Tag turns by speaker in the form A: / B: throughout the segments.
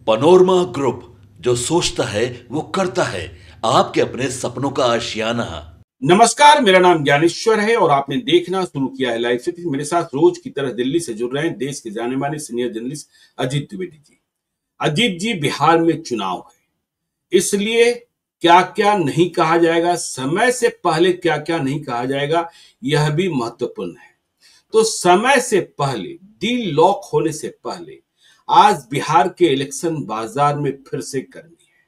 A: Panorama group, जो सोचता है वो करता है। आपके अपने सपनों का आशियाना।
B: नमस्कार, मेरा नाम ज्ञानेश्वर है और आपने देखना शुरू किया है लाइव सिटी। मेरे साथ रोज की तरह दिल्ली से जुड़ रहे हैं देश के जाने माने सीनियर जर्नलिस्ट अजीत द्विवेदी जी। अजीत जी, बिहार में चुनाव है, इसलिए क्या क्या नहीं कहा जाएगा, समय से पहले क्या क्या नहीं कहा जाएगा, यह भी महत्वपूर्ण है। तो समय से पहले, डील लॉक होने से पहले आज बिहार के इलेक्शन बाजार में फिर से गर्मी है।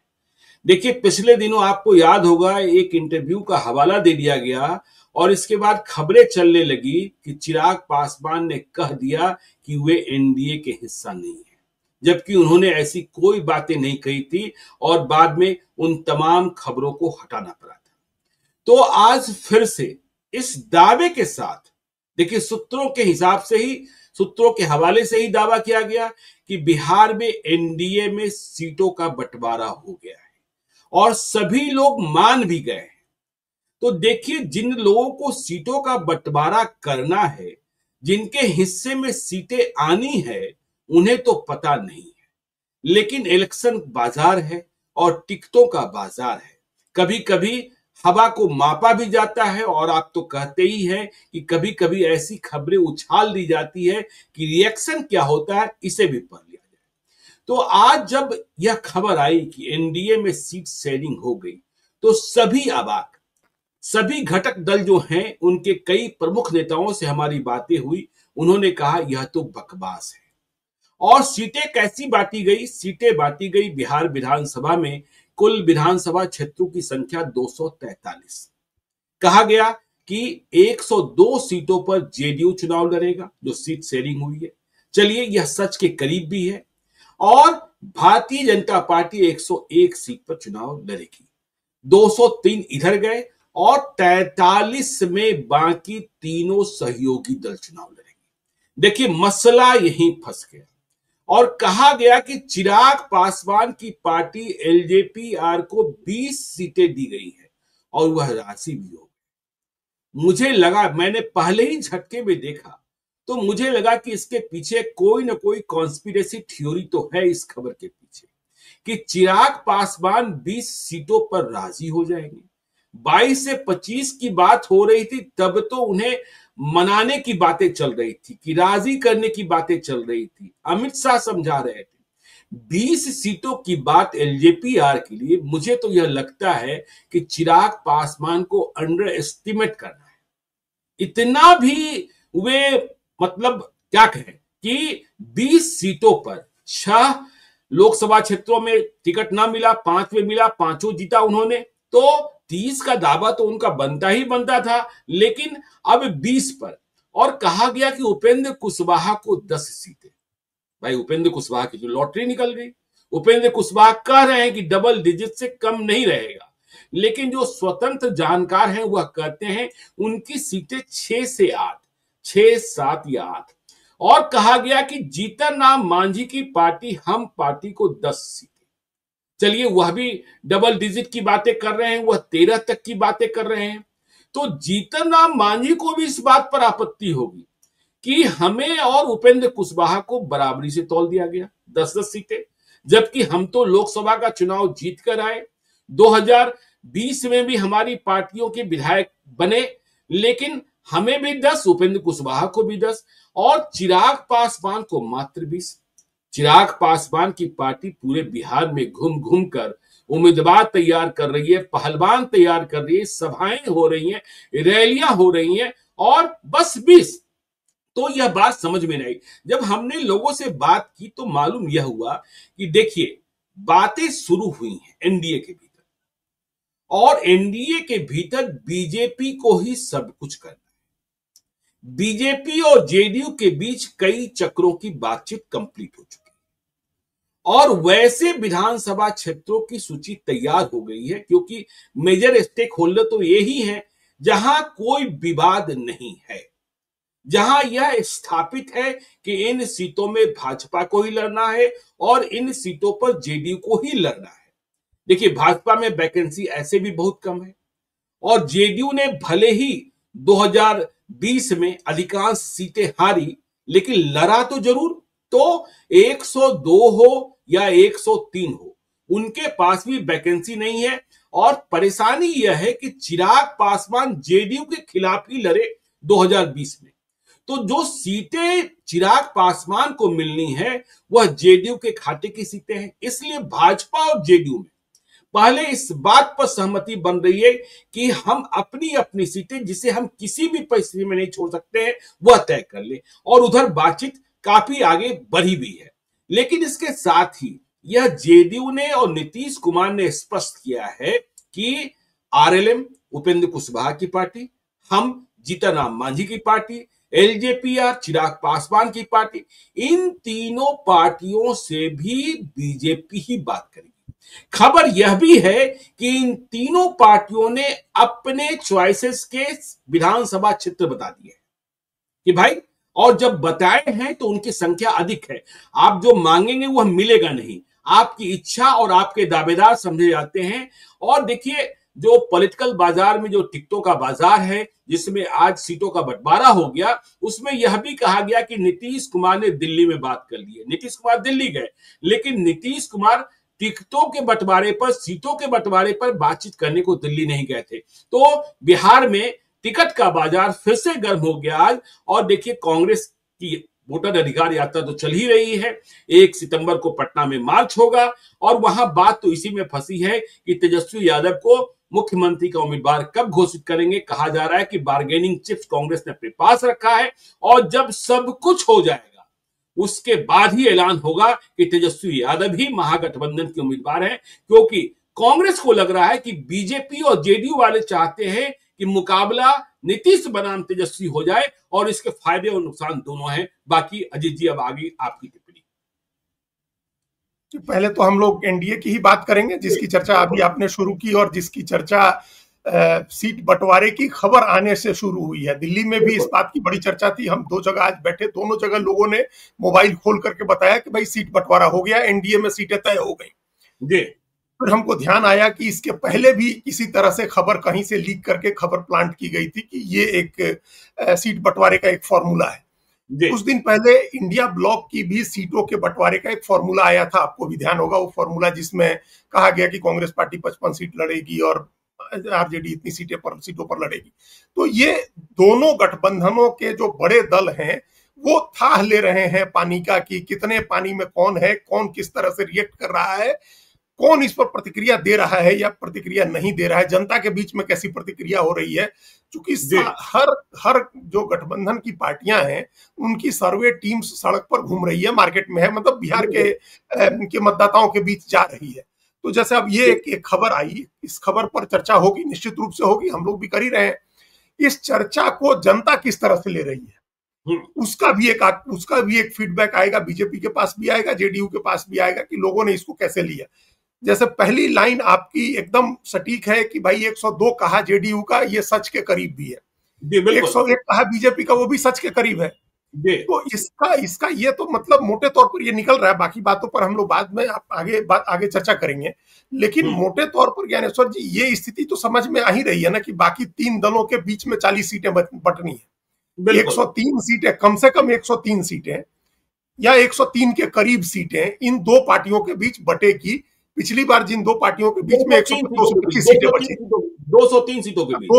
B: देखिए, पिछले दिनों आपको याद होगा एक इंटरव्यू का हवाला दे दिया गया और इसके बाद खबरें चलने लगी कि चिराग पासवान ने कह दिया कि वे एनडीए के हिस्सा नहीं है, जबकि उन्होंने ऐसी कोई बातें नहीं कही थी और बाद में उन तमाम खबरों को हटाना पड़ा था। तो आज फिर से इस दावे के साथ, देखिए सूत्रों के हिसाब से ही, सूत्रों के हवाले से ही दावा किया गया कि बिहार में एनडीए में सीटों का बंटवारा हो गया है और सभी लोग मान भी गए हैं। तो देखिए, जिन लोगों को सीटों का बंटवारा करना है, जिनके हिस्से में सीटें आनी है, उन्हें तो पता नहीं है। लेकिन इलेक्शन बाजार है और टिकटों का बाजार है। कभी कभी हवा को मापा भी जाता है और आप तो कहते ही हैं कि कभी कभी ऐसी खबरें उछाल दी जाती है कि रिएक्शन क्या होता है इसे भी पढ़ लिया। तो आज जब यह खबर आई कि एनडीए में सीट शेयरिंग हो गई, तो सभी अवाक, सभी घटक दल जो हैं, उनके कई प्रमुख नेताओं से हमारी बातें हुई। उन्होंने कहा यह तो बकवास है। और सीटें कैसी बांटी गई? सीटें बांटी गई बिहार विधानसभा में। कुल विधानसभा क्षेत्रों की संख्या 243। कहा गया कि 102 सीटों पर जेडीयू चुनाव लड़ेगा, जो सीट शेयरिंग हुई है। चलिए, यह सच के करीब भी है। और भारतीय जनता पार्टी 101 सीट पर चुनाव लड़ेगी। 203 इधर गए और 43 में बाकी तीनों सहयोगी दल चुनाव लड़ेंगे। देखिए, मसला यहीं फंस गया और कहा गया कि चिराग पासवान की पार्टी एलजेपीआर को 20 सीटें दी गई है और वह राशि भी हो। मुझे लगा, मैंने पहले ही झटके में देखा तो मुझे लगा कि इसके पीछे कोई ना कोई कॉन्स्पिरेसी थ्योरी तो है इस खबर के पीछे कि चिराग पासवान 20 सीटों पर राजी हो जाएंगे। 22 से 25 की बात हो रही थी, तब तो उन्हें मनाने की बातें चल रही थी, कि राजी करने की बातें चल रही थी। अमित शाह समझा रहे थे। 20 सीटों की बात एलजेपीआर के लिए, मुझे तो यह लगता है कि चिराग पासवान को अंडर एस्टिमेट करना है। इतना भी वे, मतलब क्या कहें कि 20 सीटों पर 6 लोकसभा क्षेत्रों में टिकट ना मिला, 5 में मिला, 5 जीता उन्होंने, तो 30 का दावा तो उनका बनता ही बनता था। लेकिन अब 20 पर, और कहा गया कि उपेंद्र कुशवाहा को 10 सीटें। भाई, उपेंद्र कुशवाहा की जो लॉटरी निकल गई। उपेंद्र कुशवाहा कह रहे हैं कि डबल डिजिट से कम नहीं रहेगा, लेकिन जो स्वतंत्र जानकार हैं वह कहते हैं उनकी सीटें 6 से 8, 6, 7 या 8। और कहा गया कि जीतन राम मांझी की पार्टी हम पार्टी को 10 सीटें। चलिए, वह भी डबल डिजिट की बातें कर रहे हैं, वह 13 तक की बातें कर रहे हैं। तो जीतन राम मांझी को भी इस बात पर आपत्ति होगी कि हमें और उपेंद्र कुशवाहा को बराबरी से तौल दिया गया 10-10 सीटें, जबकि हम तो लोकसभा का चुनाव जीत कर आए। 2020 में भी हमारी पार्टियों के विधायक बने, लेकिन हमें भी 10, उपेंद्र कुशवाहा को भी 10 और चिराग पासवान को मात्र 20। चिराग पासवान की पार्टी पूरे बिहार में घूम घूम कर उम्मीदवार तैयार कर रही है, पहलवान तैयार कर रही है, सभाएं हो रही हैं, रैलियां हो रही हैं, और बस 20। तो यह बात समझ में नहीं। जब हमने लोगों से बात की तो मालूम यह हुआ कि देखिए, बातें शुरू हुई हैं एनडीए के भीतर, और एनडीए के भीतर बीजेपी को ही सब कुछ करना है। बीजेपी और जेडीयू के बीच कई चक्रों की बातचीत कंप्लीट हो चुकी है और वैसे विधानसभा क्षेत्रों की सूची तैयार हो गई है, क्योंकि मेजर स्टेक होल्डर तो यही है जहां कोई विवाद नहीं है, जहां यह स्थापित है कि इन सीटों में भाजपा को ही लड़ना है और इन सीटों पर जेडीयू को ही लड़ना है। देखिए, भाजपा में वैकेंसी ऐसे भी बहुत कम है और जेडीयू ने भले ही 2020 में अधिकांश सीटें हारी, लेकिन लड़ा तो जरूर। तो 102 हो या 103 हो, उनके पास भी वैकेंसी नहीं है। और परेशानी यह है कि चिराग पासवान जेडीयू के खिलाफ ही लड़े 2020 में, तो जो सीटें चिराग पासवान को मिलनी है वह जेडीयू के खाते की सीटें हैं। इसलिए भाजपा और जेडीयू में पहले इस बात पर सहमति बन रही है कि हम अपनी अपनी सीटें, जिसे हम किसी भी परिस्थिति में नहीं छोड़ सकते हैं, वह तय कर ले। और उधर बातचीत काफी आगे बढ़ी भी है। लेकिन इसके साथ ही यह जेडीयू ने और नीतीश कुमार ने स्पष्ट किया है कि आरएलएम उपेंद्र कुशवाहा की पार्टी, हम जीतन राम मांझी की पार्टी, एलजेपीआर चिराग पासवान की पार्टी, इन तीनों पार्टियों से भी बीजेपी ही बात करेगी। खबर यह भी है कि इन तीनों पार्टियों ने अपने चॉइसेस के विधानसभा क्षेत्र बता दिए कि भाई, और जब बताए हैं तो उनकी संख्या अधिक है। आप जो मांगेंगे वह मिलेगा नहीं, आपकी इच्छा और आपके दावेदार समझे जाते हैं। और देखिए, जो पॉलिटिकल बाजार में जो टिकटों का बाजार है, जिसमें आज सीटों का बंटवारा हो गया, उसमें यह भी कहा गया कि नीतीश कुमार ने दिल्ली में बात कर ली है। नीतीश कुमार दिल्ली गए, लेकिन नीतीश कुमार टिकटों के बंटवारे पर, सीटों के बंटवारे पर बातचीत करने को दिल्ली नहीं गए थे। तो बिहार में टिकट का बाजार फिर से गर्म हो गया आज। और देखिए, कांग्रेस की वोटर अधिकार यात्रा तो चल ही रही है। 1 सितंबर को पटना में मार्च होगा और वहां बात तो इसी में फंसी है कि तेजस्वी यादव को मुख्यमंत्री का उम्मीदवार कब घोषित करेंगे। कहा जा रहा है कि बार्गेनिंग चिप्स कांग्रेस ने अपने पास रखा है और जब सब कुछ हो जाएगा उसके बाद ही ऐलान होगा कि तेजस्वी यादव ही महागठबंधन के उम्मीदवार हैं। क्योंकि कांग्रेस को लग रहा है कि बीजेपी और जेडीयू वाले चाहते हैं कि मुकाबला नीतीश बनाम तेजस्वी हो जाए और इसके फायदे और नुकसान दोनों हैं। बाकी अजीत जी, अब आगे आपकी टिप्पणी।
C: पहले तो हम लोग एनडीए की ही बात करेंगे, जिसकी चर्चा अभी आपने शुरू की और जिसकी चर्चा सीट बंटवारे की खबर आने से शुरू हुई है। दिल्ली में भी इस बात की बड़ी चर्चा थी। हम 2 जगह आज बैठे, दोनों जगह लोगों ने मोबाइल खोल करके बताया कि भाई सीट बंटवारा हो गया, एनडीए में सीटें तय हो गई।
B: जी।
C: फिर हमको ध्यान आया कि इसके पहले भी किसी तरह से खबर कहीं से लीक करके खबर प्लांट की गई थी कि ये एक सीट बंटवारे का एक फॉर्मूला है। कुछ दिन पहले इंडिया ब्लॉक की भी सीटों के बंटवारे का एक फॉर्मूला आया था, आपको भी ध्यान होगा वो फॉर्मूला, जिसमें कहा गया कि कांग्रेस पार्टी 55 सीट लड़ेगी और आरजेडी इतनी सीटों पर लड़ेगी। तो ये दोनों गठबंधनों के जो बड़े दल हैं वो थाह ले रहे हैं पानी का, कि कितने पानी में कौन है, कौन किस तरह से रिएक्ट कर रहा है, कौन इस पर प्रतिक्रिया दे रहा है या प्रतिक्रिया नहीं दे रहा है, जनता के बीच में कैसी प्रतिक्रिया हो रही है। क्योंकि हर जो गठबंधन की पार्टियां हैं उनकी सर्वे टीम्स सड़क पर घूम रही है, मार्केट में है, मतलब बिहार के मतदाताओं के बीच जा रही है। तो जैसे अब ये एक खबर आई, इस खबर पर चर्चा होगी, निश्चित रूप से होगी, हम लोग भी कर ही रहे हैं। इस चर्चा को जनता किस तरह से ले रही है उसका भी एक फीडबैक आएगा, बीजेपी के पास भी आएगा, जेडीयू के पास भी आएगा कि लोगों ने इसको कैसे लिया। जैसे पहली लाइन आपकी एकदम सटीक है कि भाई 102 कहा जेडीयू का, ये सच के करीब भी है। 101 कहा बीजेपी का, वो भी सच के करीब है। तो इसका ये तो मतलब मोटे तौर पर ये निकल रहा है। बाकी बातों पर हम लोग बाद में आगे चर्चा करेंगे। लेकिन मोटे तौर पर ज्ञानेश्वर जी, ये स्थिति तो समझ में आ ही रही है ना कि बाकी 3 दलों के बीच में 40 सीटें बंटनी है। 103 सीटें, कम से कम 103 सीटें या 103 के करीब सीटें इन 2 पार्टियों के बीच बटेगी। पिछली बार जिन 2 पार्टियों के बीच में 225 सीटें बची,
B: 203 सीटों के बीच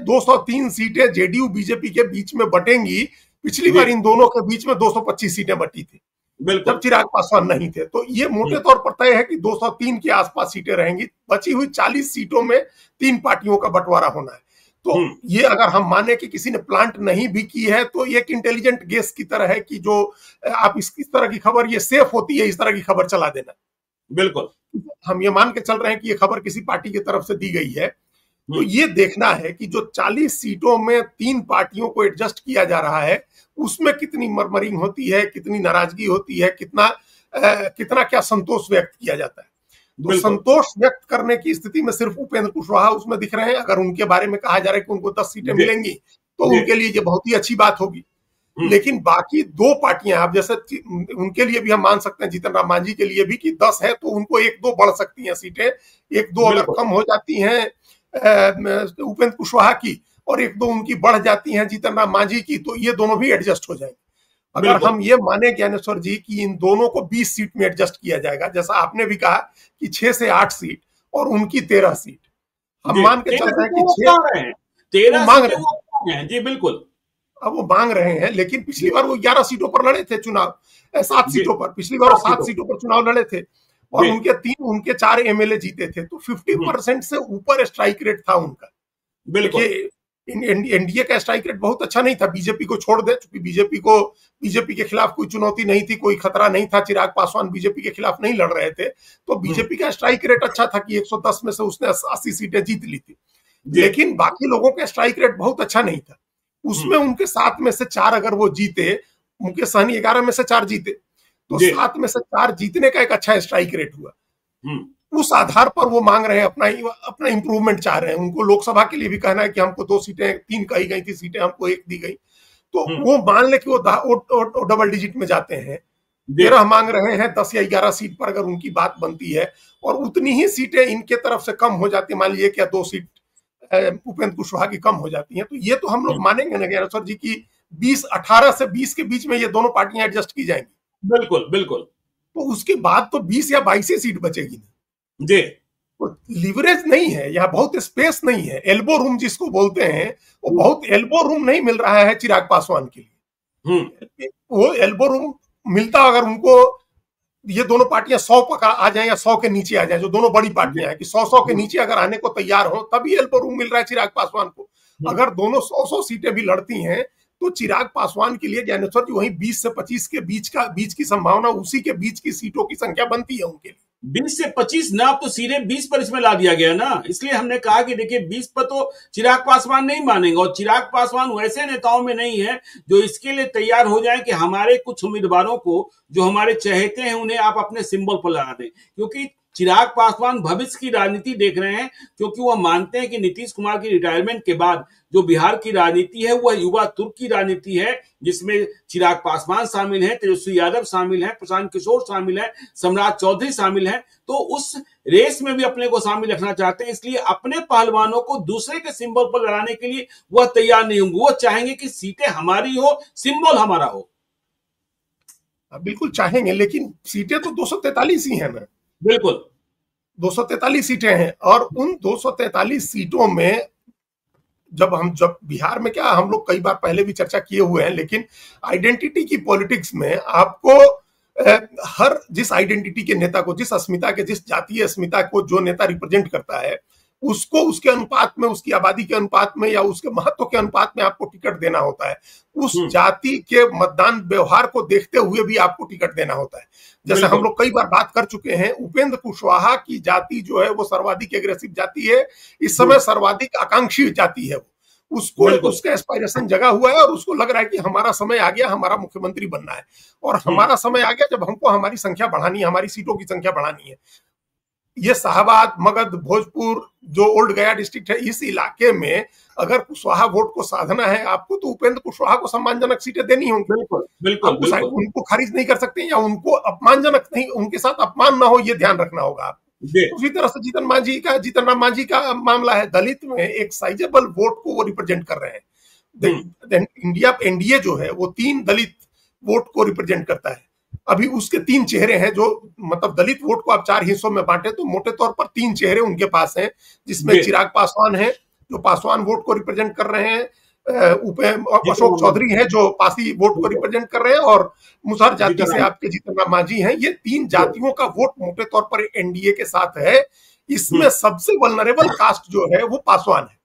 C: 203 सीटें जेडीयू बीजेपी के बीच में बटेंगी। पिछली बार इन दोनों के बीच में 225 सीटें बटी थी जब चिराग पासवान नहीं थे। तो ये मोटे तौर पर तय है कि 203 के आसपास सीटें रहेंगी। बची हुई 40 सीटों में 3 पार्टियों का बंटवारा होना है। तो ये अगर हम माने कि किसी ने प्लांट नहीं भी की है तो एक इंटेलिजेंट गेस की तरह है कि जो आप इस तरह की खबर, ये सेफ होती है इस तरह की खबर चला देना।
B: बिल्कुल,
C: हम ये मान के चल रहे हैं कि ये खबर किसी पार्टी की तरफ से दी गई है। तो ये देखना है कि जो 40 सीटों में 3 पार्टियों को एडजस्ट किया जा रहा है उसमें कितनी मरमरिंग होती है, कितनी नाराजगी होती है, कितना क्या संतोष व्यक्त किया जाता है। तो संतोष व्यक्त करने की स्थिति में सिर्फ उपेंद्र कुशवाहा उसमें दिख रहे हैं। अगर उनके बारे में कहा जा रहा है कि उनको 10 सीटें मिलेंगी तो उनके लिए ये बहुत ही अच्छी बात होगी। लेकिन बाकी 2 पार्टियां, आप जैसे उनके लिए भी हम मान सकते हैं, जीतन राम मांझी के लिए भी, कि 10 है तो उनको 1-2 बढ़ सकती हैं सीटें। 1-2 अगर कम हो जाती हैं उपेंद्र कुशवाहा की और 1-2 उनकी बढ़ जाती हैं जीतन राम मांझी की, तो ये दोनों भी एडजस्ट हो जाएंगे। अगर हम ये माने ज्ञानेश्वर जी कि इन दोनों को 20 सीट में एडजस्ट किया जाएगा, जैसा आपने भी कहा कि 6 से 8 सीट और उनकी 13 सीट, हम मान के चलते हैं कि
B: 13 मांग रहे हैं। जी बिल्कुल,
C: अब वो मांग रहे हैं, लेकिन पिछली बार वो 11 सीटों पर लड़े थे चुनाव, 7 सीटों पर, पिछली बार 7 सीटों पर चुनाव लड़े थे और उनके 4 एमएलए जीते थे, तो 50% से ऊपर स्ट्राइक रेट था उनका। देखिए एनडीए का स्ट्राइक रेट बहुत अच्छा नहीं था, बीजेपी को छोड़ दे, क्योंकि बीजेपी के खिलाफ कोई चुनौती नहीं थी, कोई खतरा नहीं था, चिराग पासवान बीजेपी के खिलाफ नहीं लड़ रहे थे, तो बीजेपी का स्ट्राइक रेट अच्छा था कि 110 में से उसने 80 सीटें जीत ली थी। लेकिन बाकी लोगों का स्ट्राइक रेट बहुत अच्छा नहीं था, उसमें उनके 7 में से 4 अगर वो जीते, मुकेश सहनी 11 में से 4 जीते, तो 7 में से 4 जीतने का एक अच्छा स्ट्राइक रेट हुआ। उस आधार पर वो मांग रहे हैं, अपना इंप्रूवमेंट चाह रहे हैं। उनको लोकसभा के लिए भी कहना है कि हमको 2 सीटें, 3 कही गई थी सीटें, हमको 1 दी गई, तो वो मान ले कि वो डबल डिजिट में जाते हैं। 13 मांग रहे हैं, 10 या 11 सीट पर अगर उनकी बात बनती है और उतनी ही सीटें इनके तरफ से कम हो जाती है, मान लीजिए क्या 2 सीट उपेंद्र कुशवाहा की कम हो जाती हैं, तो ये तो हम लोग मानेंगे ना ज्ञानेश्वर जी की 18 से 20 के बीच में ये दोनों पार्टियां एडजस्ट की जाएंगी।
B: बिल्कुल बिल्कुल।
C: तो उसके बाद तो 20 या 22 सीट बचेगी ना
B: जी।
C: तो लिवरेज नहीं है, यहाँ बहुत स्पेस नहीं है, एल्बो रूम जिसको बोलते हैं, वो बहुत एल्बो रूम नहीं मिल रहा है चिराग पासवान के लिए। वो एल्बो रूम मिलता अगर उनको ये दोनों पार्टियां 100 पर आ जाए या 100 के नीचे आ जाए, जो दोनों बड़ी पार्टियां हैं कि 100 के नीचे अगर आने को तैयार हो, तभी एल्बो रूम मिल रहा है चिराग पासवान को। अगर दोनों 100 सीटें भी लड़ती हैं तो चिराग पासवान के लिए ज्ञानेश्वर जी वही 20 से 25 के बीच की संभावना, उसी के बीच की सीटों की संख्या बनती है उनके लिए।
B: 20 से 25 ना, तो सीधे 20 पर इसमें ला दिया गया ना, इसलिए हमने कहा कि देखिए 20 पर तो चिराग पासवान नहीं मानेंगे, और चिराग पासवान वैसे नेताओं में नहीं है जो इसके लिए तैयार हो जाए कि हमारे कुछ उम्मीदवारों को जो हमारे चहेते हैं उन्हें आप अपने सिंबल पर लगा दें, क्योंकि चिराग पासवान भविष्य की राजनीति देख रहे हैं, क्योंकि वह मानते हैं कि नीतीश कुमार की रिटायरमेंट के बाद जो बिहार की राजनीति है वह युवा तुर्क की राजनीति है, जिसमें चिराग पासवान शामिल हैं, तेजस्वी यादव शामिल हैं, प्रशांत किशोर शामिल हैं, सम्राट चौधरी शामिल हैं, तो उस रेस में भी अपने को शामिल रखना चाहते हैं। इसलिए अपने पहलवानों को दूसरे के सिंबल पर लड़ाने के लिए वह तैयार नहीं होंगे, वो चाहेंगे कि सीटें हमारी हो, सिंबल हमारा हो।
C: बिल्कुल चाहेंगे, लेकिन सीटें तो 243 ही है ना।
B: बिल्कुल
C: 243 सीटें हैं, और उन 243 सीटों में जब बिहार में क्या, हम लोग कई बार पहले भी चर्चा किए हुए हैं, लेकिन आइडेंटिटी की पॉलिटिक्स में आपको हर जिस आइडेंटिटी के नेता को, जिस अस्मिता के, जिस जातीय अस्मिता को जो नेता रिप्रेजेंट करता है, उसको उसके अनुपात में, उसकी आबादी के अनुपात में या उसके महत्व के अनुपात में आपको टिकट देना होता है। उस जाति के मतदान व्यवहार को देखते हुए भी आपको टिकट देना होता है। जैसे हम लोग कई बार बात कर चुके हैं, उपेंद्र कुशवाहा की जाति जो है वो सर्वाधिक एग्रेसिव जाति है, इस समय सर्वाधिक आकांक्षी जाति है। उसको उसका एस्पायरेशन जगा हुआ है और उसको लग रहा है कि हमारा समय आ गया, हमारा मुख्यमंत्री बनना है, और हमारा समय आ गया जब हमको हमारी संख्या बढ़ानी है, हमारी सीटों की संख्या बढ़ानी है। ये शाहबाद, मगध, भोजपुर जो ओल्ड गया डिस्ट्रिक्ट है, इस इलाके में अगर कुशवाहा वोट को साधना है आपको, तो उपेंद्र कुशवाहा को सम्मानजनक सीटें देनी होंगी। बिल्कुल उनको खारिज नहीं कर सकते या उनको अपमानजनक नहीं, उनके साथ अपमान ना हो, ये ध्यान रखना होगा आप। उसी तरह से जीतन राम मांझी का मामला है, दलित में एक साइजेबल वोट को वो रिप्रेजेंट कर रहे हैं। इंडिया एनडीए जो है वो 3 दलित वोट को रिप्रेजेंट करता है। अभी उसके 3 चेहरे हैं, जो मतलब दलित वोट को आप 4 हिस्सों में बांटे तो मोटे तौर पर 3 चेहरे उनके पास हैं, जिसमें चिराग पासवान है जो पासवान वोट को रिप्रेजेंट कर रहे हैं, अशोक चौधरी है जो पासी वोट को रिप्रेजेंट कर रहे हैं, और मुसहर जाति से आपके जीतन राम मांझी हैं। ये 3 जातियों का वोट मोटे तौर पर एनडीए के साथ है। इसमें सबसे वल्नरेबल कास्ट जो है वो पासवान है,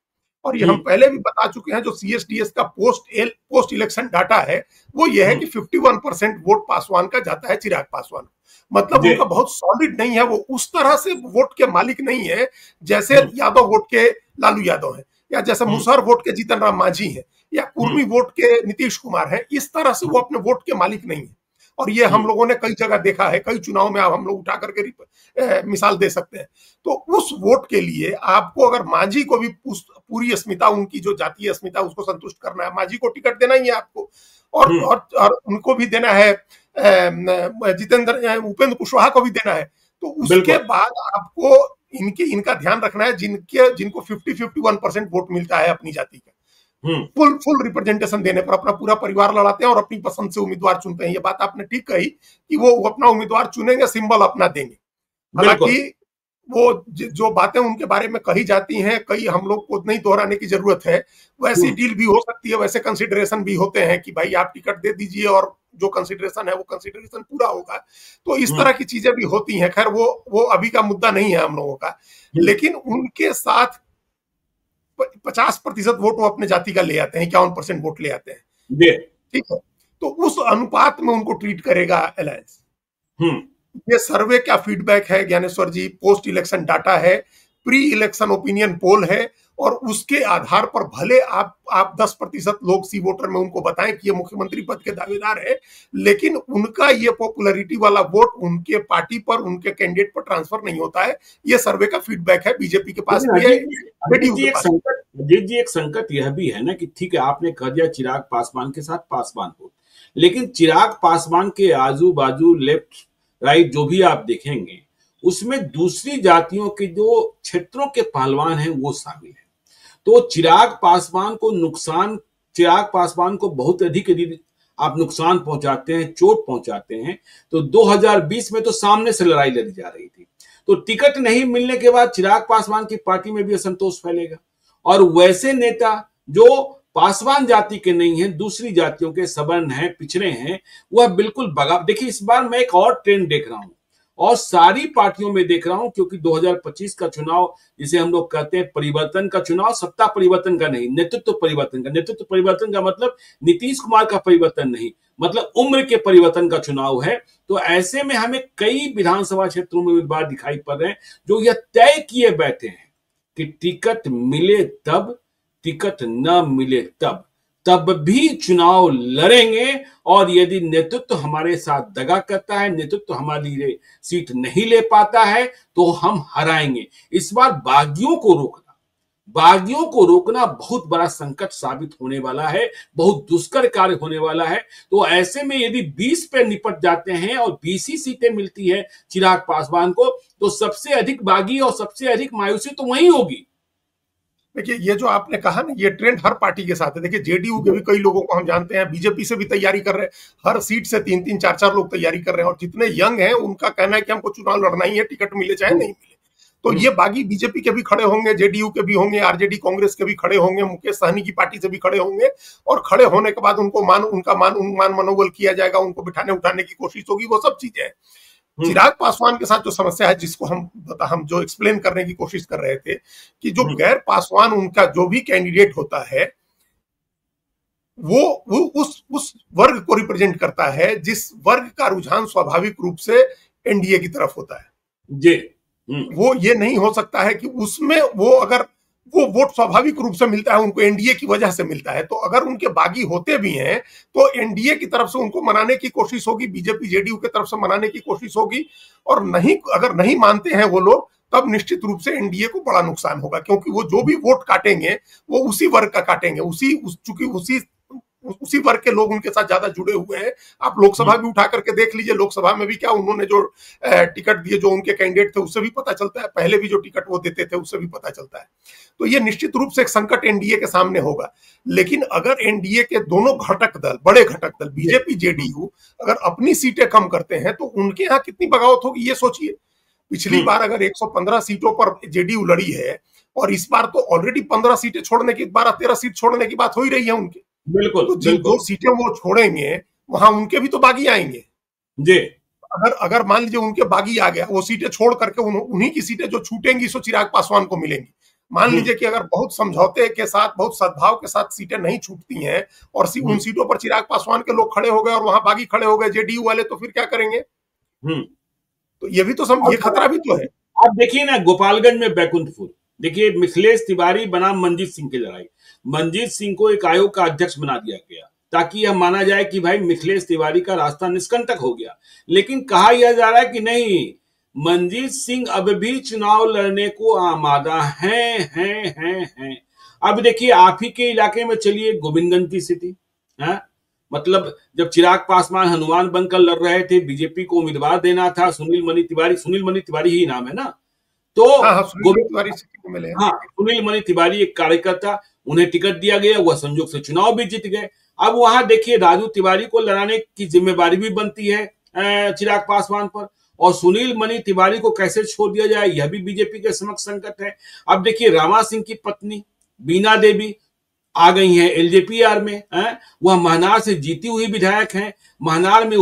C: और ये हम पहले भी बता चुके हैं। जो सीएसडीएस का पोस्ट इलेक्शन डाटा है वो ये है कि 51% वोट पासवान का जाता है चिराग पासवान। मतलब उनका बहुत सॉलिड नहीं है, वो उस तरह से वोट के मालिक नहीं है जैसे यादव वोट के लालू यादव हैं, या जैसे मुसहर वोट के जीतन राम मांझी हैं, या कुर्मी वोट के नीतीश कुमार हैं। इस तरह से वो अपने वोट के मालिक नहीं है, और ये हम लोगों ने कई जगह देखा है, कई चुनाव में हम लोग उठा करके मिसाल दे सकते हैं। तो उस वोट के लिए आपको अगर मांझी को भी पूरी अस्मिता, उनकी जो जातीय अस्मिता, उसको संतुष्ट करना है, मांझी को टिकट देना ही है आपको, और उनको भी देना है, उपेंद्र कुशवाहा को भी देना है। तो उसके बाद आपको इनका ध्यान रखना है, जिनको 50-51% वोट मिलता है अपनी जाति का, फुल फुल रिप्रेजेंटेशन देने पर अपना पूरा परिवार लड़ाते हैं और अपनी पसंद से उम्मीदवार चुनते हैं। ये बात आपने ठीक कही कि वो अपना उम्मीदवार चुनेंगे, सिंबल अपना देंगे। हालांकि वो जो बातें उनके बारे में कही जाती हैं, कई हम लोग को नहीं दोहराने की जरूरत है। वैसी डील भी हो सकती है, वैसे कंसिडरेशन भी होते हैं कि भाई आप टिकट दे दीजिए और जो कंसिडरेशन है वो कंसिडरेशन पूरा होगा। तो इस तरह की चीजें भी होती हैं। खैर वो अभी का मुद्दा नहीं है हम लोगों का। लेकिन उनके साथ 50% वोट वो अपने जाति का ले आते हैं, 51% वोट ले आते हैं। ठीक है, तो उस अनुपात में उनको ट्रीट करेगा अलायंस। ये सर्वे क्या फीडबैक है ज्ञानेश्वर जी? पोस्ट इलेक्शन डाटा है, प्री इलेक्शन ओपिनियन पोल है, और उसके आधार पर भले आप 10% लोग सी वोटर में उनको बताएं कि ये मुख्यमंत्री पद के दावेदार है, लेकिन उनका ये पॉपुलैरिटी वाला वोट उनके पार्टी पर, उनके कैंडिडेट पर ट्रांसफर नहीं होता है। ये सर्वे का फीडबैक है, बीजेपी के पास भी है।
B: अजीत जी, एक संकट यह भी है ना कि ठीक है आपने कह दिया चिराग पासवान के साथ पासवान हो, लेकिन चिराग पासवान के आजू बाजू लेफ्ट राइट जो भी आप देखेंगे उसमें दूसरी जातियों के जो क्षेत्रों के पहलवान हैं वो शामिल हैं। तो चिराग पासवान को बहुत अधिक यदि आप नुकसान पहुंचाते हैं, चोट पहुंचाते हैं, तो 2020 में तो सामने से लड़ाई लड़ी जा रही थी। तो टिकट नहीं मिलने के बाद चिराग पासवान की पार्टी में भी असंतोष फैलेगा, और वैसे नेता जो पासवान जाति के नहीं हैं, दूसरी जातियों के सवर्ण हैं, पिछड़े हैं, वह बिल्कुल बगा। देखिए इस बार मैं एक और ट्रेंड देख रहा हूं और सारी पार्टियों में देख रहा हूं, क्योंकि 2025 का चुनाव जिसे हम लोग कहते हैं परिवर्तन का चुनाव, सत्ता परिवर्तन का नहीं, नेतृत्व परिवर्तन का। नेतृत्व परिवर्तन का मतलब नीतीश कुमार का परिवर्तन नहीं, मतलब उम्र के परिवर्तन का चुनाव है। तो ऐसे में हमें कई विधानसभा क्षेत्रों में उम्मीदवार दिखाई पड़ रहे हैं जो यह तय किए बैठे हैं कि टिकट मिले तब, टिकट न मिले तब भी चुनाव लड़ेंगे, और यदि नेतृत्व हमारे साथ दगा करता है, नेतृत्व हमारी लिए सीट नहीं ले पाता है, तो हम हराएंगे। इस बार बागियों को रोकना बहुत बड़ा संकट साबित होने वाला है, बहुत दुष्कर कार्य होने वाला है। तो ऐसे में यदि 20 पे निपट जाते हैं और 20 ही सीटें मिलती है चिराग पासवान को, तो सबसे अधिक बागी और सबसे अधिक मायूसी तो वही होगी।
C: देखिए ये जो आपने कहा ना, ये ट्रेंड हर पार्टी के साथ है। देखिए जेडीयू के भी कई लोगों को हम जानते हैं, बीजेपी से भी तैयारी कर रहे हैं, हर सीट से 3-3, 4-4 लोग तैयारी कर रहे हैं, और जितने यंग हैं उनका कहना है कि हमको चुनाव लड़ना ही है, टिकट मिले चाहे नहीं मिले। तो ये बागी बीजेपी के भी खड़े होंगे, जेडीयू के भी होंगे, आरजेडी कांग्रेस के भी खड़े होंगे, मुकेश सहनी की पार्टी से भी खड़े होंगे, और खड़े होने के बाद उनका मान मनोबल किया जाएगा, उनको बिठाने उठाने की कोशिश होगी, वो सब चीजें हैं। चिराग पासवान के साथ जो समस्या है, जिसको हम जो एक्सप्लेन करने की कोशिश कर रहे थे, कि जो गैर पासवान उनका जो भी कैंडिडेट होता है वो उस वर्ग को रिप्रेजेंट करता है जिस वर्ग का रुझान स्वाभाविक रूप से एनडीए की तरफ होता है जी। वो ये नहीं हो सकता है कि उसमें वो वोट स्वाभाविक रूप से मिलता है उनको, एनडीए की वजह से मिलता है। तो अगर उनके बागी होते भी हैं तो एनडीए की तरफ से उनको मनाने की कोशिश होगी, बीजेपी जेडीयू की तरफ से मनाने की कोशिश होगी, और अगर नहीं मानते हैं वो लोग, तब निश्चित रूप से एनडीए को बड़ा नुकसान होगा, क्योंकि वो जो भी वोट काटेंगे वो उसी वर्ग का काटेंगे, चूंकि उसी वर्ग के लोग उनके साथ ज्यादा जुड़े हुए हैं। आप लोकसभा भी उठा करके देख लीजिए, लोकसभा में भी क्या उन्होंने जो टिकट दिए, जो उनके कैंडिडेट थे, उससे भी पता चलता है, पहले भी जो टिकट वो देते थे उससे भी पता चलता है। तो ये निश्चित रूप से एक संकट एनडीए के सामने होगा। लेकिन अगर एनडीए के दोनों घटक दल, बड़े घटक दल बीजेपी जेडीयू, अगर अपनी सीटें कम करते हैं तो उनके यहाँ कितनी बगावत होगी ये सोचिए। पिछली बार अगर 115 सीटों पर जेडीयू लड़ी है, और इस बार तो ऑलरेडी 15 सीटें छोड़ने की, 12-13 सीट छोड़ने की बात हो ही रही है उनकी। बिल्कुल, तो जिन 2 सीटें वो छोड़ेंगे वहां उनके भी तो बागी आएंगे जी। अगर मान लीजिए उनके बागी आ गया, वो सीटें छोड़ करके उन्हीं की सीटें जो छूटेंगी सो चिराग पासवान को मिलेंगी। मान लीजिए कि अगर बहुत समझौते के साथ, बहुत सद्भाव के साथ सीटें नहीं छूटती हैं और उन सीटों पर चिराग पासवान के लोग खड़े हो गए और वहां बागी खड़े हो गए जेडीयू वाले, तो फिर क्या करेंगे? तो ये भी तो ये खतरा भी तो है।
B: आप देखिए ना गोपालगंज में बैकुंठपुर, देखिए मिथिलेश तिवारी बनाम मंजीत सिंह की लड़ाई। मंजीत सिंह को एक आयोग का अध्यक्ष बना दिया गया ताकि यह माना जाए कि भाई मिथिलेश तिवारी का रास्ता निष्कंटक हो गया, लेकिन कहा यह जा रहा है कि नहीं, मंजीत सिंह अब भी चुनाव लड़ने को आमादा हैं। अब देखिए आप ही के इलाके में चलिए गोविंदगंज की स्थिति है, मतलब जब चिराग पासवान हनुमान बनकर लड़ रहे थे, बीजेपी को उम्मीदवार देना था सुनील मणि तिवारी ही नाम है ना, तो सुनील मणि तिवारी एक कार्यकर्ता, उन्हें टिकट दिया गया, वह संयोग से चुनाव भी जीत गए। अब वहां देखिए राजू तिवारी को लड़ाने की जिम्मेवारी भी बनती है चिराग पासवान पर, और सुनील मणि तिवारी को कैसे छोड़ दिया जाए, यह भी बीजेपी के समक्ष संकट है। अब देखिए रामा सिंह की पत्नी बीना देवी आ गई हैं एलजेपीआर में, वह महनार से जीती हुई विधायक हैं। महनार में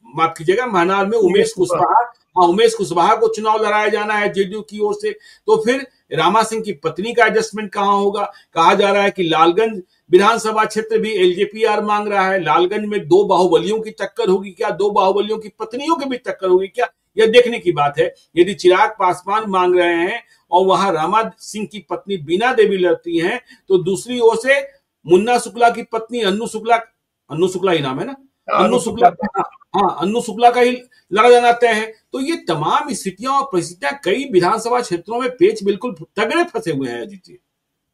B: माफ कीजिएगा, महनार में उमेश कुशवाहा को चुनाव लड़ाया जाना है जेडीयू की ओर से। तो फिर रामा सिंह की पत्नी का एडजस्टमेंट कहां होगा? कहा जा रहा है कि लालगंज विधानसभा क्षेत्र भी एलजेपीआर मांग रहा है। लालगंज में दो बाहुबलियों की टक्कर होगी क्या? दो बाहुबलियों की पत्नियों की भी टक्कर होगी क्या? यह देखने की बात है। यदि चिराग पासवान मांग रहे हैं और वहां रामा सिंह की पत्नी बीना देवी लड़ती हैं, तो दूसरी ओर से मुन्ना शुक्ला की पत्नी अन्नू शुक्ला ही नाम है ना, अन्नू शुक्ला का ही लड़ा जाना तय है। तो ये तमाम स्थितियां और परिस्थितियां कई विधानसभा क्षेत्रों में पेच बिल्कुल तगड़े फंसे हुए हैं अजीत जी।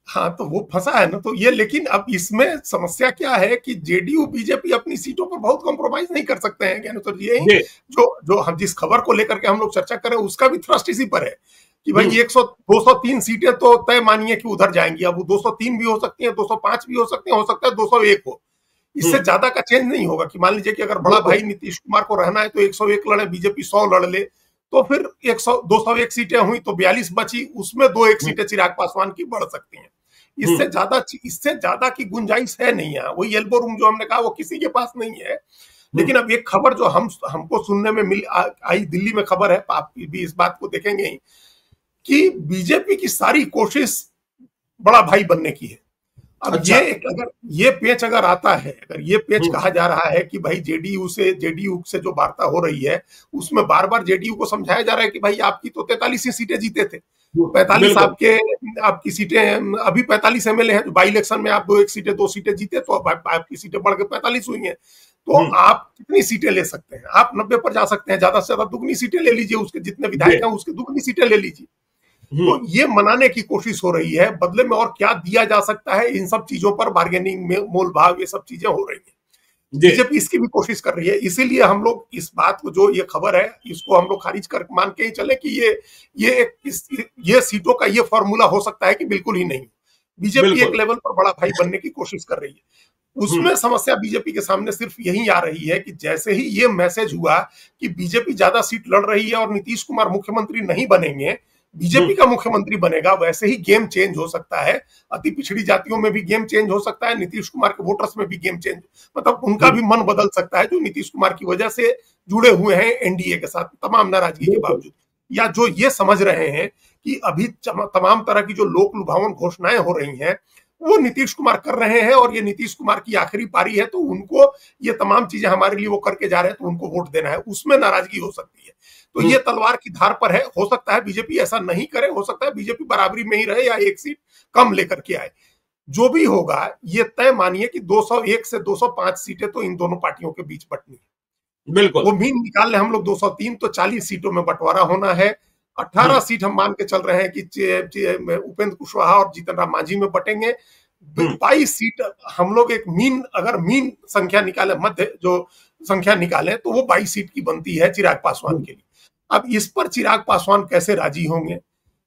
C: हाँ, तो वो फंसा है ना, तो ये, लेकिन अब इसमें समस्या क्या है कि जेडीयू बीजेपी अपनी सीटों पर बहुत कॉम्प्रोमाइज नहीं कर सकते हैं। ज्ञानेश्वर जी, यही जो हम जिस खबर को लेकर के हम लोग चर्चा करें उसका भी थ्रस्ट इसी पर है कि भाई 203 सीटें तो तय मानिए कि उधर जाएंगी। अब वो 203 भी हो सकती है, 205 भी हो सकती है, हो सकता है 201 हो। इससे ज्यादा का चेंज नहीं होगा। कि मान लीजिए कि अगर बड़ा भाई नीतीश कुमार को रहना है तो 101 लड़े, बीजेपी 100 लड़ ले, तो फिर 201 सीटें हुई तो 42 बची, उसमें 2-1 सीटें चिराग पासवान की बढ़ सकती हैं। इससे ज्यादा की गुंजाइश है नहीं है। वही एल्बो रूम जो हमने कहा वो किसी के पास नहीं है। लेकिन अब एक खबर जो हमको सुनने में आई, दिल्ली में खबर है, आप भी इस बात को देखेंगे ही, कि बीजेपी की सारी कोशिश बड़ा भाई बनने की है। अब अच्छा, ये पेच अगर आता है, अगर ये पेच कहा जा रहा है कि भाई जेडीयू से जो वार्ता हो रही है उसमें बार बार जेडीयू को समझाया जा रहा है कि भाई आपकी तो 43 ही सीटें जीते थे, 45 आपकी सीटें, अभी 45 एमएलए हैं, बाई इलेक्शन में आप 2 सीटें जीते तो आपकी सीटें बढ़ के 45 हुई हैं। तो आप कितनी सीटें ले सकते हैं? आप 90 पर जा सकते हैं, ज्यादा से ज्यादा दुगनी सीटें ले लीजिए, उसके जितने विधायक हैं उसके दुगनी सीटें ले लीजिए। तो ये मनाने की कोशिश हो रही है। बदले में और क्या दिया जा सकता है, इन सब चीजों पर बार्गेनिंग में मोल भाव, ये सब चीजें हो रही है। बीजेपी इसकी भी कोशिश कर रही है। इसीलिए हम लोग इस बात को, जो ये खबर है, इसको हम लोग खारिज कर मान के ही चले कि ये सीटों का ये फॉर्मूला हो सकता है कि बिल्कुल ही नहीं। बीजेपी एक लेवल पर बड़ा भाई बनने की कोशिश कर रही है। उसमें समस्या बीजेपी के सामने सिर्फ यही आ रही है कि जैसे ही ये मैसेज हुआ कि बीजेपी ज्यादा सीट लड़ रही है और नीतीश कुमार मुख्यमंत्री नहीं बनेंगे, बीजेपी का मुख्यमंत्री बनेगा, वैसे ही गेम चेंज हो सकता है। अति पिछड़ी जातियों में भी गेम चेंज हो सकता है, नीतीश कुमार के वोटर्स में भी गेम चेंज, मतलब उनका भी मन बदल सकता है, जो नीतीश कुमार की वजह से जुड़े हुए हैं एनडीए के साथ तमाम नाराजगी के बावजूद, या जो ये समझ रहे हैं कि अभी तमाम तरह की जो लोक लुभावन घोषणाएं हो रही हैं वो नीतीश कुमार कर रहे हैं और ये नीतीश कुमार की आखिरी पारी है, तो उनको ये तमाम चीजें हमारे लिए वो करके जा रहे हैं, तो उनको वोट देना है, उसमें नाराजगी हो सकती है। तो ये तलवार की धार पर है। हो सकता है बीजेपी ऐसा नहीं करे, हो सकता है बीजेपी बराबरी में ही रहे या एक सीट कम लेकर के आए। जो भी होगा, ये तय मानिए कि 201 से 205 सीटें तो इन दोनों पार्टियों के बीच बंटनी है।
B: बिल्कुल,
C: वो मीन निकाल ले हम लोग 203, तो 40 सीटों में बंटवारा होना है। 18 सीट हम मान के चल रहे हैं कि उपेंद्र कुशवाहा और जीतन राम मांझी में बटेंगे। 22 सीट हम लोग एक अगर मीन संख्या निकाले, मध्य जो संख्या निकाले, तो वो 22 सीट की बनती है चिराग पासवान के लिए। अब इस पर चिराग पासवान कैसे राजी होंगे?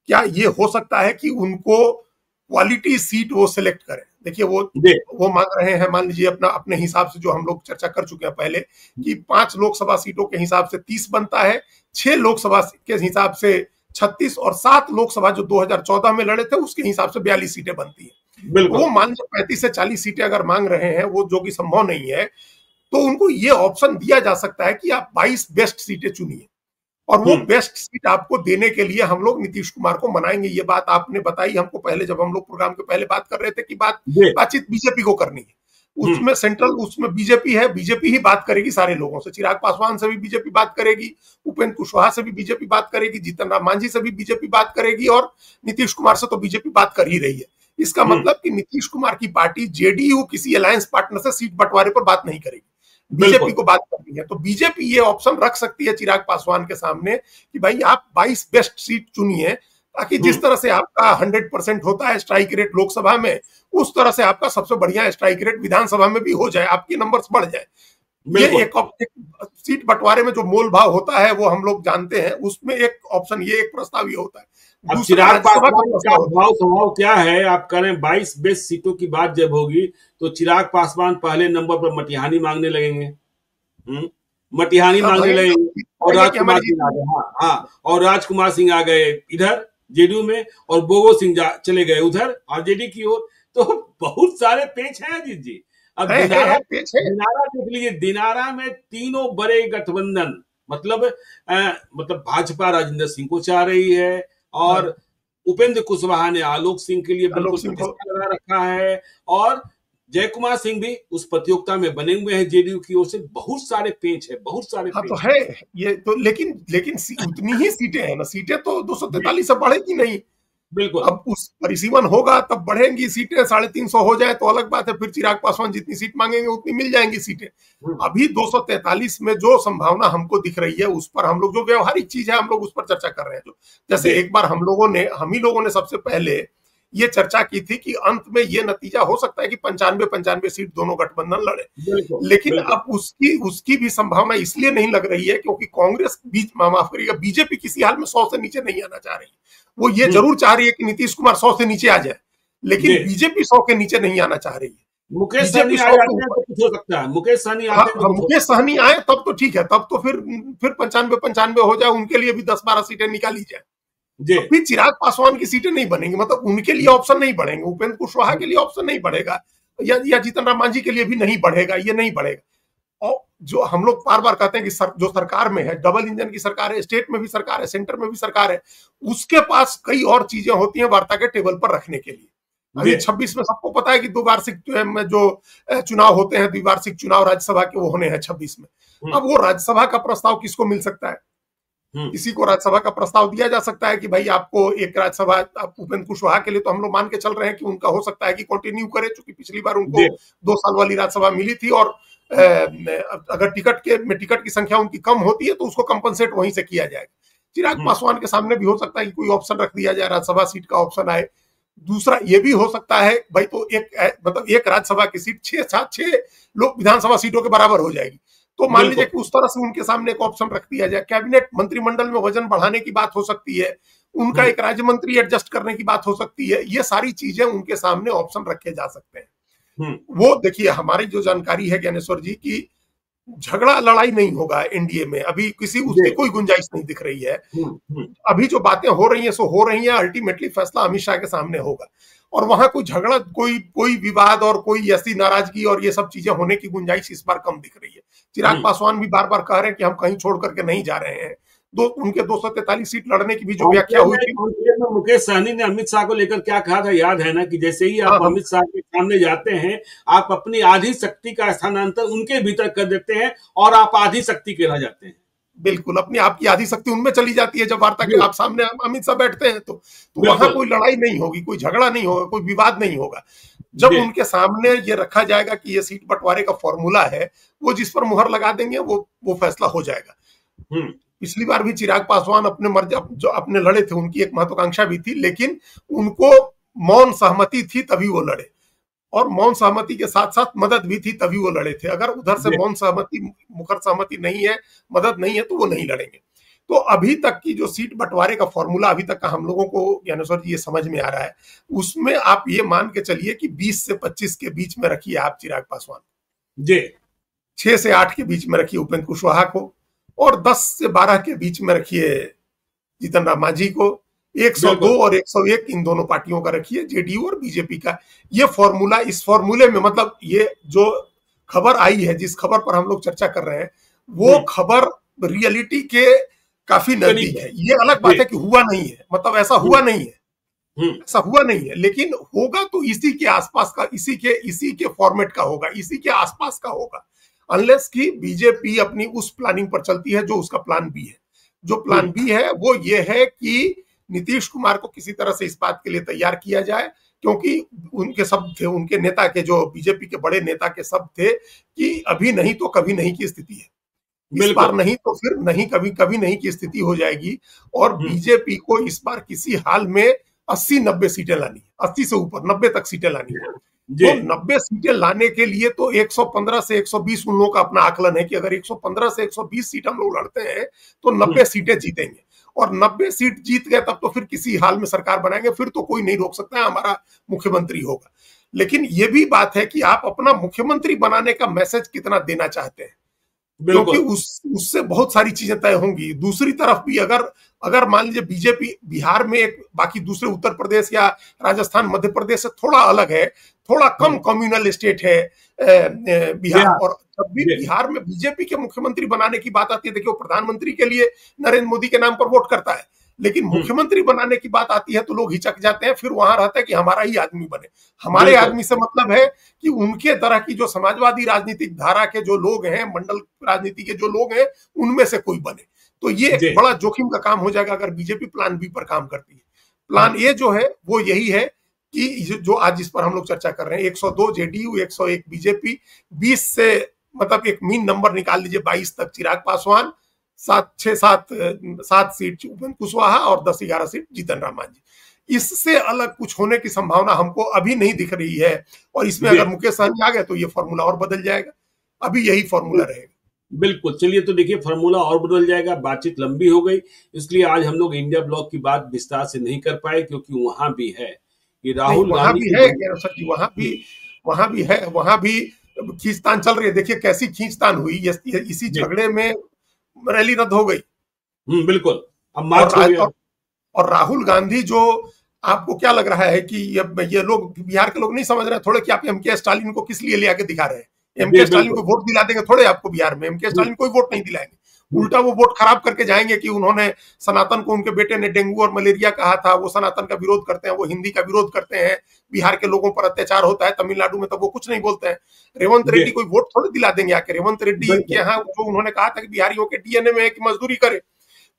C: क्या ये हो सकता है कि उनको क्वालिटी सीट वो सिलेक्ट करें? देखिए वो मांग रहे हैं, मान लीजिए अपने हिसाब से, जो हम लोग चर्चा कर चुके हैं पहले, कि 5 लोकसभा सीटों के हिसाब से 30 बनता है, 6 लोकसभा के हिसाब से 36 और 7 लोकसभा जो 2014 में लड़े थे उसके हिसाब से 42 सीटें बनती है। वो मान लीजिए 35 से 40 सीटें अगर मांग रहे हैं, वो जो कि संभव नहीं है, तो उनको ये ऑप्शन दिया जा सकता है कि आप 22 बेस्ट सीटें चुनिए, और वो बेस्ट सीट आपको देने के लिए हम लोग नीतीश कुमार को मनाएंगे। ये बात आपने बताई हमको पहले, जब हम लोग प्रोग्राम के पहले बात कर रहे थे कि बातचीत बीजेपी को करनी है, उसमें सेंट्रल, उसमें बीजेपी है, बीजेपी ही बात करेगी सारे लोगों से। चिराग पासवान से भी बीजेपी बात करेगी, उपेंद्र कुशवाहा से भी बीजेपी बात करेगी, जीतन राम मांझी से भी बीजेपी बात करेगी, और नीतीश कुमार से तो बीजेपी बात कर ही रही है। इसका मतलब कि नीतीश कुमार की पार्टी जेडीयू किसी अलायंस पार्टनर से सीट बंटवारे पर बात नहीं करेगी, बीजेपी को बात करनी है। तो बीजेपी ये ऑप्शन रख सकती है चिराग पासवान के सामने कि भाई आप 22 बेस्ट सीट चुनिए, ताकि जिस तरह से आपका 100% होता है स्ट्राइक रेट लोकसभा में, उस तरह से आपका सबसे बढ़िया स्ट्राइक रेट विधानसभा में भी हो जाए, आपके नंबर्स बढ़ जाए। ये एक सीट बंटवारे में जो मोल भाव होता है वो हम लोग जानते हैं, उसमें एक ऑप्शन ये एक प्रस्ताव ये होता है।
B: अब चिराग पासवान का भाव स्वभाव क्या है, आप कह रहे हैं 22 बेस्ट सीटों की बात जब होगी तो चिराग पासवान पहले नंबर पर मटिहानी मांगने लगेंगे, मटिहानी मांगने लगेंगे, और राजकुमार सिंह आ गए। हाँ, और राजकुमार सिंह आ गए इधर जेडीयू में, और बोगो सिंह चले गए उधर आरजेडी की ओर। तो बहुत सारे पेच हैं अजीत जी। अब दिनारा देख लीजिए, दिनारा में तीनों बड़े गठबंधन, मतलब भाजपा राजेंद्र सिंह को चाह रही है, और उपेंद्र कुशवाहा ने आलोक सिंह के लिए बिल्कुल प्रतिष्ठा लगा रखा है, और जय कुमार सिंह भी उस प्रतियोगिता में बने हुए हैं जेडीयू की ओर से। बहुत सारे पेच है, बहुत सारे पेच
C: तो है ये तो, लेकिन उतनी ही सीटें हैं ना, सीटें तो 243 से बढ़ेगी नहीं।
B: बिल्कुल,
C: अब उस परिसीमन होगा तब बढ़ेंगी सीटें, 350 हो जाए तो अलग बात है, फिर चिराग पासवान जितनी सीट मांगेंगे उतनी मिल जाएंगी सीटें। अभी 243 में जो संभावना हमको दिख रही है उस पर हम लोग, जो व्यवहारिक चीज है हम लोग उस पर चर्चा कर रहे हैं। जो जैसे एक बार हम ही लोगों ने सबसे पहले ये चर्चा की थी कि अंत में ये नतीजा हो सकता है कि 95 सीट दोनों गठबंधन लड़े, लेकिन अब उसकी भी संभावना इसलिए नहीं लग रही है क्योंकि कांग्रेस माफ करिएगा, बीजेपी किसी हाल में 100 से नीचे नहीं आना चाह रही। वो ये जरूर चाह रही है कि नीतीश कुमार 100 से नीचे आ जाए, लेकिन बीजेपी 100 के नीचे नहीं आना चाह रही है।
B: मुकेश सहनी आ जाते हैं तो कुछ हो सकता है, मुकेश
C: सहनी आए तब तो ठीक है, तब तो फिर 95 हो जाए, उनके लिए भी 10-12 सीटें निकाली जाए। फिर चिराग पासवान की सीटें नहीं बनेंगी, मतलब उनके लिए ऑप्शन नहीं बढ़ेंगे, उपेंद्र कुशवाहा के लिए ऑप्शन नहीं बढ़ेगा, या जीतन राम मांझी के लिए भी नहीं बढ़ेगा, ये नहीं बढ़ेगा। और जो हम लोग बार बार कहते हैं कि जो सरकार में है, डबल इंजन की सरकार है, स्टेट में भी सरकार है, सेंटर में भी सरकार है, उसके पास कई और चीजें होती हैं वार्ता के टेबल पर रखने के लिए। अभी 26 में सबको पता है कि द्विवार्षिक जो चुनाव होते हैं, द्विवार्षिक चुनाव राज्यसभा के वो होने हैं 26 में। अब वो राज्यसभा का प्रस्ताव किसको मिल सकता है? किसी को राज्यसभा का प्रस्ताव दिया जा सकता है कि भाई आपको एक राज्यसभा, उपेंद्र कुशवाहा के लिए तो हम लोग मान के चल रहे हैं कि उनका हो सकता है कि कंटिन्यू करे, क्योंकि पिछली बार उनको 2 साल वाली राज्यसभा मिली थी, और अगर टिकट की संख्या उनकी कम होती है तो उसको कंपनसेट वहीं से किया जाएगा। चिराग पासवान के सामने भी हो सकता है कि कोई ऑप्शन रख दिया जाए, राज्यसभा सीट का ऑप्शन आए। दूसरा ये भी हो सकता है भाई, तो एक राज्यसभा की सीट 6 लोग विधानसभा सीटों के बराबर हो जाएगी, तो मान लीजिए कि उस तरह से उनके सामने एक ऑप्शन रख दिया जाए। कैबिनेट मंत्रिमंडल में वजन बढ़ाने की बात हो सकती है, उनका एक राज्य मंत्री एडजस्ट करने की बात हो सकती है, ये सारी चीजें उनके सामने ऑप्शन रखे जा सकते हैं। वो देखिए, हमारी जो जानकारी है ज्ञानेश्वर जी की, झगड़ा लड़ाई नहीं होगा एनडीए में, अभी उसकी कोई गुंजाइश नहीं दिख रही है। अभी जो बातें हो रही हैं सो हो रही हैं, अल्टीमेटली फैसला अमित शाह के सामने होगा, और वहां कोई झगड़ा, कोई विवाद और कोई ऐसी नाराजगी और ये सब चीजें होने की गुंजाइश इस बार कम दिख रही है। चिराग पासवान भी बार बार कह रहे हैं कि हम कहीं छोड़ करके नहीं जा रहे हैं। उनके 243 सीट लड़ने की भी जो व्याख्या हुई थी,
B: मुकेश सहनी ने अमित शाह को लेकर क्या कहा था याद है ना, कि जैसे ही आप अमित शाह के सामने जाते हैं, आप अपनी आधी शक्ति का स्थानांतर उनके भीतर कर देते हैं और आप आधी शक्ति के रह जाते हैं।
C: बिल्कुल, अपनी आपकी आधी शक्ति उनमें चली जाती है। जब वार्ता के आप सामने अमित शाह बैठते हैं तो वहां कोई लड़ाई नहीं होगी, कोई झगड़ा नहीं होगा, कोई विवाद नहीं होगा। जब उनके सामने ये रखा जाएगा कि ये सीट बंटवारे का फॉर्मूला है, वो जिस पर मुहर लगा देंगे वो फैसला हो जाएगा। पिछली बार भी चिराग पासवान जो अपने लड़े थे, उनकी एक महत्वाकांक्षा भी थी, लेकिन उनको मौन सहमति थी तभी वो लड़े, और मौन सहमति के साथ साथ मदद भी थी तभी वो लड़े थे। अगर उधर से मौन सहमति, मुखर सहमति नहीं है, मदद नहीं है, तो वो नहीं लड़ेंगे। तो अभी तक की जो सीट बंटवारे का फॉर्मूला अभी तक का हम लोगों को ज्ञानेश्वर जी ये समझ में आ रहा है, उसमें आप ये मान के चलिए कि 20 से 25 के बीच में रखिए आप चिराग पासवान जी, 6 से 8 के बीच में रखिए उपेंद्र कुशवाहा को, और 10 से 12 के बीच में रखिए जीतन राम मांझी को, 102 और 101 इन दोनों पार्टियों का रखिए, जेडीयू और बीजेपी का। ये फॉर्मूला, इस फॉर्मूले में मतलब ये जो खबर आई है, जिस खबर पर हम लोग चर्चा कर रहे हैं, वो खबर रियलिटी के काफी नजदीक है। ये अलग बात है कि हुआ नहीं है, मतलब ऐसा हुआ नहीं है, ऐसा हुआ नहीं है, लेकिन होगा तो इसी के आसपास का, इसी के फॉर्मेट का होगा, इसी के आसपास का होगा, अनलेस कि बीजेपी अपनी उस प्लानिंग पर चलती है जो उसका प्लान बी है। जो प्लान बी है वो ये है कि नीतीश कुमार को किसी तरह से इस बात के लिए तैयार किया जाए, क्योंकि उनके शब्द थे, उनके नेता के, जो बीजेपी के बड़े नेता के शब्द थे कि अभी नहीं तो कभी नहीं की स्थिति है, इस बार नहीं तो फिर नहीं, कभी नहीं की स्थिति हो जाएगी, और बीजेपी को इस बार किसी हाल में 80-90 सीटें लानी है, 80 से ऊपर 90 तक सीटें लानी है। तो 90 सीटें लाने के लिए तो 115 से 120 उन लोगों का अपना आकलन है कि अगर 115 से 120 सीट हम लोग लड़ते हैं तो 90 सीटें जीतेंगे, और 90 सीट जीत गए तब तो फिर किसी हाल में सरकार बनाएंगे, फिर तो कोई नहीं रोक सकता है, हमारा मुख्यमंत्री होगा। लेकिन ये भी बात है कि आप अपना मुख्यमंत्री बनाने का मैसेज कितना देना चाहते हैं, क्योंकि उससे बहुत सारी चीजें तय होंगी। दूसरी तरफ भी अगर मान लीजिए बीजेपी बिहार में एक, बाकी दूसरे उत्तर प्रदेश या राजस्थान मध्य प्रदेश से थोड़ा अलग है, थोड़ा कम कम्युनल स्टेट है बिहार, और तब भी बिहार में बीजेपी के मुख्यमंत्री बनाने की बात आती है, देखिए प्रधानमंत्री के लिए नरेंद्र मोदी के नाम पर वोट करता है, लेकिन मुख्यमंत्री बनाने की बात आती है तो लोग हिचक जाते हैं, फिर वहां रहता है कि हमारा ही आदमी बने। हमारे आदमी से मतलब है कि उनके तरह की जो समाजवादी राजनीतिक धारा के जो लोग हैं, मंडल राजनीति के जो लोग हैं, उनमें से कोई बने। तो ये बड़ा जोखिम का काम हो जाएगा अगर बीजेपी प्लान बी पर काम करती है। प्लान ए जो है वो यही है कि जो आज इस पर हम लोग चर्चा कर रहे हैं, 102 जेडीयू, 101 बीजेपी, 20 से मतलब एक मीन नंबर निकाल लीजिए 22 तक चिराग पासवान, 7 सीट उपेंद्र कुशवाहा और 10-11 सीट जीतन राम मांझी। इससे अलग कुछ होने की संभावना हमको अभी नहीं दिख रही है, और इसमें अगर मुकेश सहनी आ गए तो ये फॉर्मूला और बदल जाएगा। अभी यही फॉर्मूला रहेगा।
B: बिल्कुल, चलिए तो देखिए फॉर्मूला और बदल जाएगा। बातचीत लंबी हो गई, इसलिए आज हम लोग इंडिया ब्लॉक की बात विस्तार से नहीं कर पाए, क्योंकि वहां भी है कि राहुल गांधी
C: वहां भी है, वहां भी खींचतान चल रही है। देखिए कैसी खींचतान हुई, इसी झगड़े में रैली रद्द हो गई।
B: बिल्कुल। अब
C: और राहुल गांधी, जो आपको क्या लग रहा है कि ये लोग बिहार के लोग नहीं समझ रहे थोड़े कि आप एमके स्टालिन को किस लिए ले आके दिखा रहे हैं? एमके स्टालिन को वोट दिला देंगे थोड़े आपको बिहार में? एमके स्टालिन कोई वोट नहीं दिलाएंगे, उल्टा वो वोट खराब करके जाएंगे कि उन्होंने सनातन को, उनके बेटे ने डेंगू और मलेरिया कहा था, वो सनातन का विरोध करते हैं, वो हिंदी का विरोध करते हैं, बिहार के लोगों पर अत्याचार होता है, तमिलनाडु में तो वो कुछ नहीं बोलते हैं। रेवंत रेड्डी कोई वोट थोड़ी दिला देंगे आके। रेवंत रेड्डी के यहाँ जो उन्होंने कहा था कि बिहारियों के डीएनए में है कि मजदूरी करे,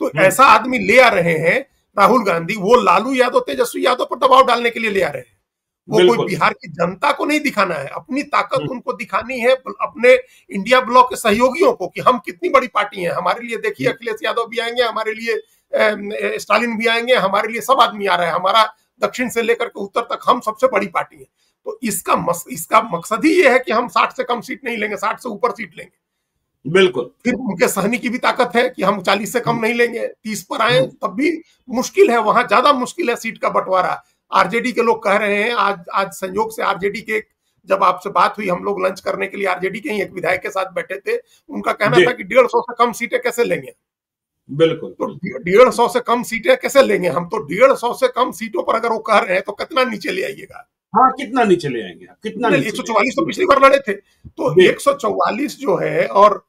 C: तो ऐसा आदमी ले आ रहे हैं राहुल गांधी। वो लालू यादव, तेजस्वी यादव पर दबाव डालने के लिए ले आ रहे हैं। वो कोई बिहार की जनता को नहीं दिखाना है, अपनी ताकत उनको दिखानी है, अपने इंडिया ब्लॉक के सहयोगियों को कि हम कितनी बड़ी पार्टी हैं। हमारे लिए देखिए अखिलेश यादव भी आएंगे, हमारे लिए स्टालिन भी आएंगे, हमारे लिए सब आदमी आ रहे हैं, हमारा दक्षिण से लेकर के उत्तर तक हम सबसे बड़ी पार्टी है। तो इसका मकसद ही ये है कि हम 60 से कम सीट नहीं लेंगे, 60 से ऊपर सीट लेंगे।
B: बिल्कुल।
C: फिर उनके सहनी की भी ताकत है कि हम 40 से कम नहीं लेंगे, 30 पर आए तब भी मुश्किल है, वहां ज्यादा मुश्किल है सीट का बंटवारा। आरजेडी के लोग कह रहे हैं, आज संयोग से आरजेडी के जब आपसे बात हुई, हम लोग लंच करने के लिए आरजेडी के ही एक विधायक के साथ बैठे थे, उनका कहना था कि 150 से कम सीटें कैसे लेंगे।
B: बिल्कुल।
C: तो 150 से कम सीटें कैसे लेंगे हम? तो 150 से कम सीटों पर अगर वो कह रहे हैं तो कितना नीचे ले आइएगा?
B: हाँ, कितना नीचे ले आएंगे? कितना
C: 144 तो पिछली बार लड़े थे, तो 144 जो है, और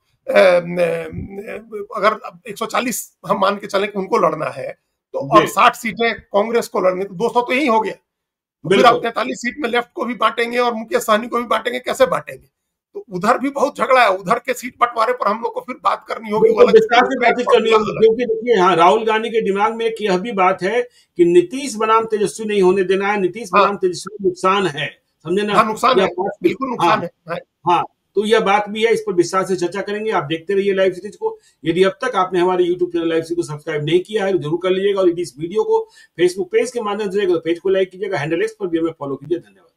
C: अगर 140 हम मान के चले कि उनको लड़ना है तो, और 60 सीटें कांग्रेस को लड़नी, तो 200 तो यही हो गया। तो फिर आप 43 सीट में लेफ्ट को भी बांटेंगे और मुकेश सहनी को भी बांटेंगे, कैसे बांटेंगे? तो उधर भी बहुत झगड़ा है, उधर के सीट बंटवारे पर हम लोग को फिर बात करनी होगी,
B: क्योंकि देखिए हाँ, राहुल गांधी के दिमाग में एक यह भी बात है कि नीतीश बनाम तेजस्वी नहीं होने देना है। नीतीश बनाम तेजस्वी नुकसान है, समझे ना?
C: नुकसान है, बिल्कुल नुकसान है।
B: हाँ, तो यह बात भी है, इस पर विस्तार से चर्चा करेंगे। आप देखते रहिए लाइव सीरीज को। यदि अब तक आपने हमारे यूट्यूब चैनल लाइव सीरीज को सब्सक्राइब नहीं किया है तो जरूर कर लीजिएगा, और यदि इस वीडियो को फेसबुक पेज के माध्यम से तो पेज को लाइक कीजिएगा, हैंडल एक्स पर भी हमें फॉलो कीजिए। धन्यवाद।